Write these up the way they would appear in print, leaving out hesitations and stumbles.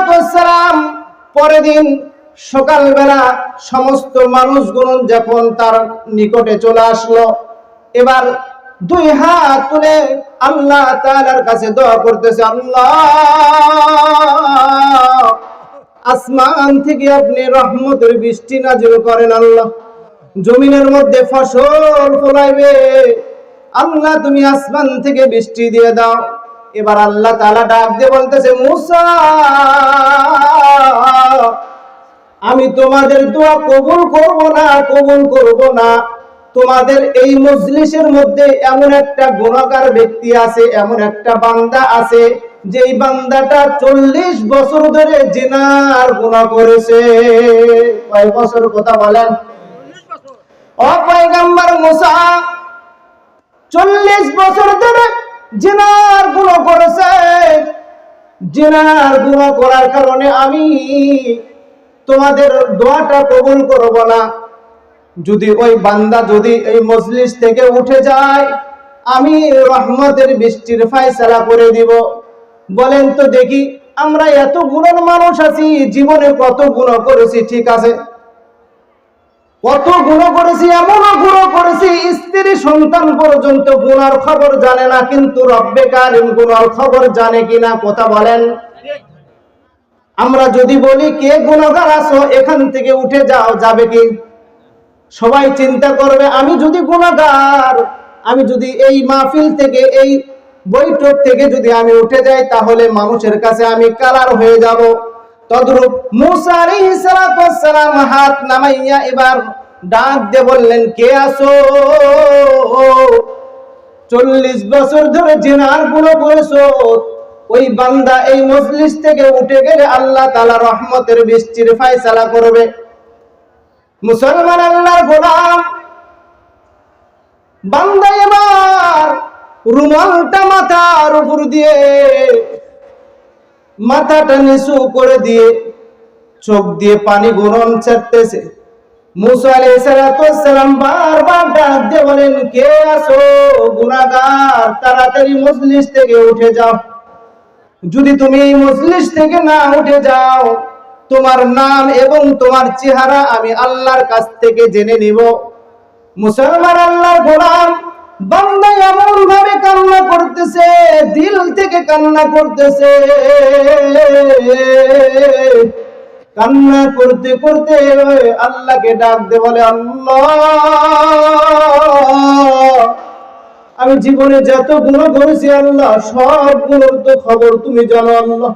আলাইহিসসালাম পরের দিন সকালবেলা সমস্ত মানুষগুলো যখন তার নিকটে চলে আসলো, এবার দুই হাত তুলে আল্লাহ তাআলার কাছে দোয়া করতেছে, আল্লাহ আসমান থেকে আপনি রহমতের বৃষ্টি নাযিল করেন, আল্লাহ জমিনের মধ্যে ফসল ফলাইবে, আল্লাহ তুমি আসমান থেকে বৃষ্টি দিয়ে দাও। এবার আল্লাহ তাআলা ডাক দিয়ে বলতেছে, মুসা আমি তোমাদের দোয়া কবুল করব না। তোমাদের এই মজলিসের মধ্যে এমন একটা গুনাহগার ব্যক্তি আছে, এমন একটা বান্দা আছে যেই বান্দাটা 40 বছর ধরে জিনার গুনাহ করেছে। কয় বছর কথা বলেন? ও পয়গম্বর মুসা 40 বছর ধরে জিনার গুনাহ করেছে। জিনার গুনাহ করার কারণে আমি তোমাদের দোয়াটা কবুল করব না। যদি ওই বান্দা যদি এই মজলিস থেকে উঠে যায়, আমি রহমতের বৃষ্টির ফয়সালা করে দিব। বলেন তো দেখি, আমরা এত গুণের মানুষ আছি, জীবনে কত গুনাহ করেছি, ঠিক আছে, কত গুনাহ করেছি, এমনও গুনাহ করেছি স্ত্রী সন্তান পর্যন্ত গুনার খবর জানে না, কিন্তু রব্বে কারীম গুনার খবর জানে কিনা কথা বলেন? আমরা যদি বলি কে গুনাহগার আছো এখান থেকে উঠে যাও, যাবে কি? সবাই চিন্তা করবে আমি যদি গুনাহগার, আমি যদি এই মাহফিল থেকে এই বৈঠক থেকে যদি আমি উঠে যাই তাহলে মানুষের কাছে আমি কালার হয়ে যাব। তদ্রূপ মুসা আলাইহিস সালাম হাত নামাইয়া এবার ডাক দিয়ে বললেন, কে আছো? 40 বছর ধরে জিনার গুনাহ করেছো, ওই বান্দা এই মজলিস থেকে উঠে গেলে আল্লাহ তাআলা রহমতের বৃষ্টির ফয়সালা করবে। মুসলমান আল্লাহর গোলাম বান্দা এবার রুমালটা মাথার উপর দিয়ে মাথাটা নিচু করে দিয়ে চোখ দিয়ে পানি গড়ন ছাড়তেছে। মুসা আলাইহিস সালাম বারবার ডাক দিয়ে বলেন, কে আছো গুনাহগার? তাড়াতাড়ি মজলিস থেকে উঠে যাও। যদি তুমি এই মজলিস থেকে না উঠে যাও, তোমার নাম এবং তোমার চেহারা আমি আল্লাহর কাছ থেকে জেনে নিব। মুসলমান আল্লাহর গোলাম বান্দা এমন ভাবে কান্না করতেছে, দিল থেকে কান্না করতেছে। কান্না করতে করতে আল্লাহকে ডাক দে বলে, আল্লাহ আমি জীবনে যত গুনাহ করেছি আল্লাহ সব গুনার তো খবর তুমি জানো আল্লাহ,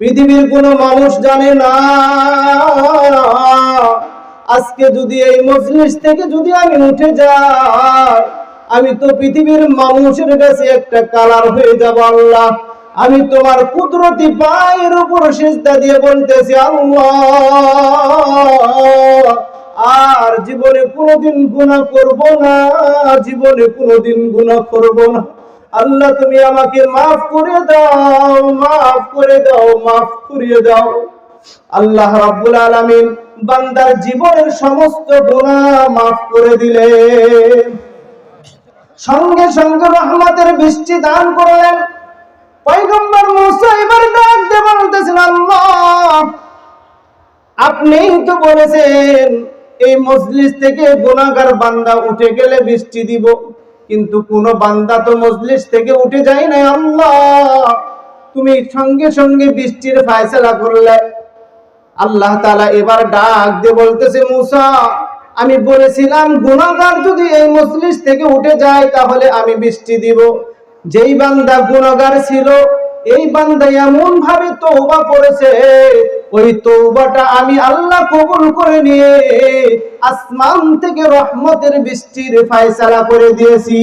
পৃথিবীর কোনো মানুষ জানে না। আজকে যদি এই মজলিস থেকে যদি আমি উঠে যাই, আমি তো পৃথিবীর মানুষের কাছে একটা কালার হয়ে যাব আল্লাহ। আমি তোমার কুদরতি পায়ের উপর সিজদা দিয়ে বলতেছি, আল্লাহ আর জীবনে কোনোদিন গুনাহ করব না, জীবনে কোনোদিন গুনাহ করব না। আল্লাহ তুমি আমাকে মাফ করে দাও, মাফ করে দাও, মাফ করিয়ে দাও। আল্লাহ রাব্বুল আলামিন বান্দার জীবনের সমস্ত গুনাহ মাফ করে দিলেন, সঙ্গে সঙ্গে রহমতের বৃষ্টি দান করলেন। পয়গম্বর মুসা এবার ডাক দিয়ে বলতেছেন, আল্লাহ আপনিই তো বলেছেন এই মজলিস থেকে গুনাহগার বান্দা উঠে গেলে বৃষ্টি দিব, কিন্তু কোন বান্দা তো মজলিস থেকে উঠে যায় না। আল্লাহ তুমি সঙ্গে সঙ্গে বৃষ্টির ফয়সালা করলে। আল্লাহ তাআলা এবার ডাক দিয়ে বলতেছে, মুসা আমি বলেছিলাম গুনাহগার যদি এই মজলিস থেকে উঠে যায় তাহলে আমি বৃষ্টি দিব। যেই বান্দা গুনাহগার ছিল এই বান্দা এমন ভাবে তওবা করেছে, ওই তওবাটা আমি আল্লাহ কবুল করে নিয়ে আসমান থেকে রহমতের বৃষ্টির ফয়সালা করে দিয়েছি।